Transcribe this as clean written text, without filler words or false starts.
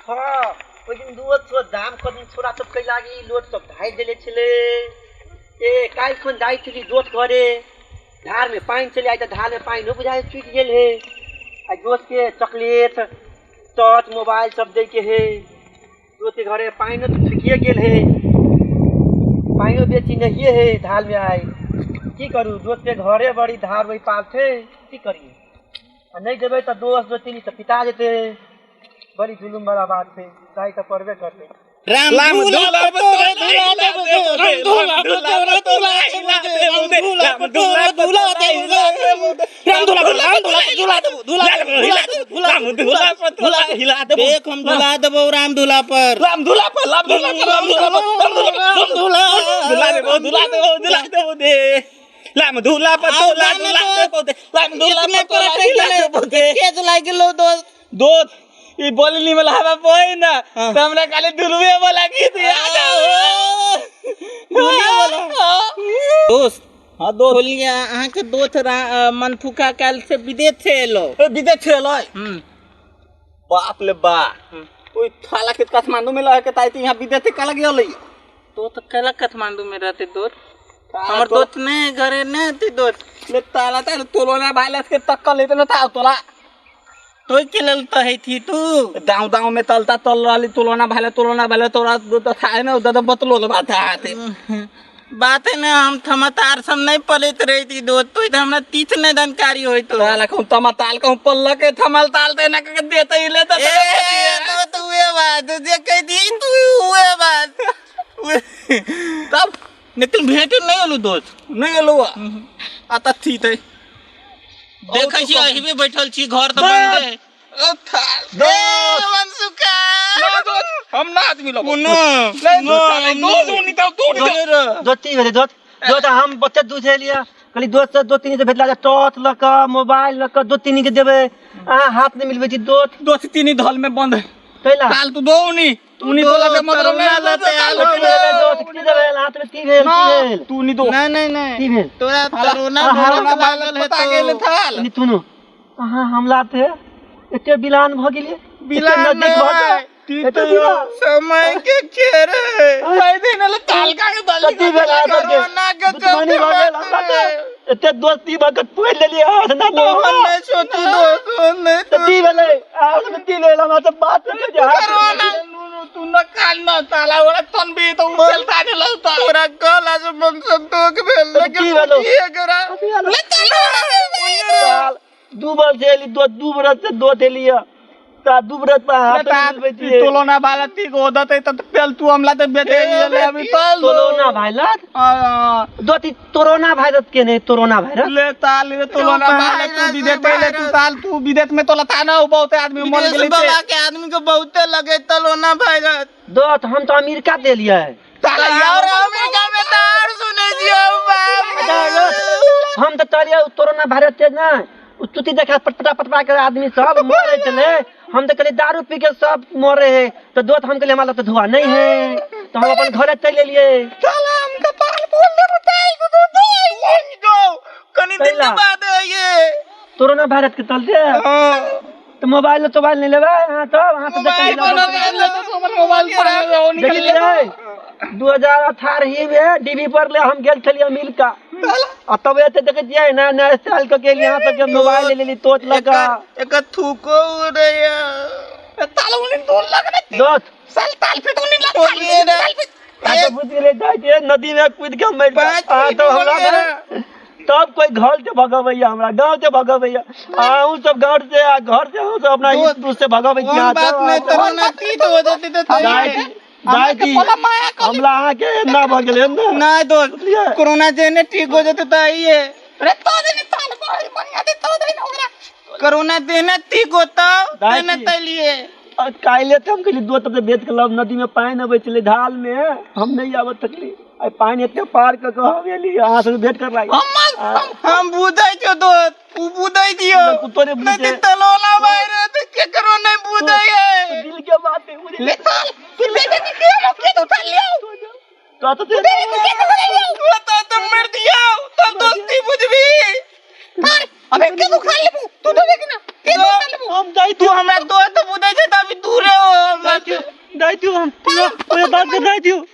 हाँ ओइ दिन दुवो छो दाम कदिन छोरा सब कै लागि लोड सब ढाई देले छले ए काल कोन जाई छली जोत करे धार में पानी चले आई त धार में पानी न बुझाए छूट गेल है आ जोत के चॉकलेट टॉर्च मोबाइल सब दे के है जोत के घरे पानी न छुकिए गेल है पानी बेची नहीं है धार में आई की करू जोत के घरे बड़ी धार वही पालथे की करिए नहीं देवे तो दोस्त दो तीन तो पिता जेते बड़ी जुलुम वाला बात है काई तो परवे करते राम दूला दोस्त ई बोलनी वाला हवा पोई ना तो हमरा खाली दुलवे वाला गीत याद दुलवे वाला दोस्त हां दोस्त बोलिया अहाँ के दोस्त मन फुका काल से विदेश से एलो बाप ले बा ओई थाला के काठमांडू में लह के ताई यहां विदेश से कल गेलै तो कला काठमांडू में रहते दोस्त हमर दोस्त ने घरे ने ती दोस्त ले ताला तोलोना भाईलस के टक्कर लेते न था तोला तो के लेल तो है थी तू दाव में तलता तल वाली तुलना भाले तोरा तो था ना उधर बतलो बात बात है ना हम थमतार सब नहीं पलित रही थी दोस्त तो हमरा तीच ने जानकारी होई तो साला कहूं तमताल कहूं पल्ला के थमल ताल देना के देते ही लेता तो ये बात जे कह दी तू हुए बात तब निकल भेंट नहीं आलू दोस्त नहीं आलू आता थी थे देखै छी अही में बैठल छी घर त बंद है ओ था दोस्त मनसुका दोस्त हम ना आदमी लोग दोती भेले दोत हम बच्चा दूसरे लिया कहली दोस्त दो तीन से भेटला टॉर्च लक मोबाइल लक दो तीन के देबे आ हाथ नहीं मिलबे छी दोस्त तीन धल में बंद है कैला काल तू दो उनी बोला के मतलब में आलते दोस्त की देबे हाथ में ती भेल तू नहीं दो नहीं ती भेल तोरा कोरोना लागल है तो गेल थाल नी तूनु हां हमला थे एते बिलान भ गेलिए बिलान समय के चेहरे भाई दिन ल काल का के दली कोरोना के चलते एते दोस्ती भगत पोल लेलिए ना तो नहीं सोचू दोस्त नहीं ती भेले आज में ती लेला म त बात के जा कोरोना तू न काल न ताला वाला तन भी तो चलता नहीं लगता पूरा कल आज मन संतोष भेल की भेलो ये करा ले चल दू बार जेली दू बरस से दो देलिए ता दू बरस पर हाथ मिलबे छी तोलोना वाला ती को दते त पेल तू हमला त बेटे ले अभी तोलोना भाईलत दोती कोरोना वायरस के नहीं कोरोना वायरस ले ताल रे तोलोना वाला तू विदेश पहले तू ताल तू विदेश में तोला था ना बहुत आदमी मर गेले बाबा के आदमी को बहुते लगे तोलोना वायरस दोस्त हम तो अमेरिका दे लिया है ताला यार अमेरिका में तार सुने जियो बाप हम तो तारिया कोरोना वायरस के ना तुती देखा पटपटा के आदमी सब मरे चले हम तो कहले दारू पी के सब मरे है तो दोस्त हम कहले हमारा तो धुआ नहीं है तो हम अपन घरे चले लिए चला हम तो पाल बोल दे बताई तो कनी दिन के बाद ये कोरोना वायरस के चलते तो मोबाइल नहीं लेबे हां तो मोबाइल पर निकल 2018 में डीवी पर ले हम गेल छलिए अमेरिका आ तब एते देखे जिए ना ना साल के लिए यहां तक के मोबाइल ले लेली तोच लगा एक थूको रे ताल उनी दो लगने दोस्त साल ताल पे तो नहीं लग आ तो बुझ गेले जाए नदी में कूद के मर आ तो हमरा तब कोई घर से भगवैया हमरा गांव से भगवैया आऊ सब घर से घर से हम सब अपना इस दूर से भगवैया बात नहीं तो ना की तो हो जाती तो हमला आके ना भ गेले ना दोस्त कोरोना जेने ठीक हो जते त ये अरे तो दिन ताल बड़ी बढ़िया दे तो दिन हो गया कोरोना देने ठीक होता देने त लिए काइले हम कहली दो तब बेच के लब नदी में पानी न बचले ढाल में हम नहीं आवत तकली आई पानी एते पार क हवेली यहां से भेंट कर लाई हम बुझाई छो दोस्त तू बुझाई दियो तोरे बुझे तलोना वायरस के करो नहीं बुझाई है दिल के बात है मुझे ले चल तू बेटे के मौके तो उठा लियो तो तो मर दिया तो दोस्ती बुझ भी अबे के तू खा ले तू तो देख ना के तू हम जाई तू हमरा दोस्त बुझाई छ त अभी दूर हो नहीं दियो हम पूरा पूरा बात बता दियो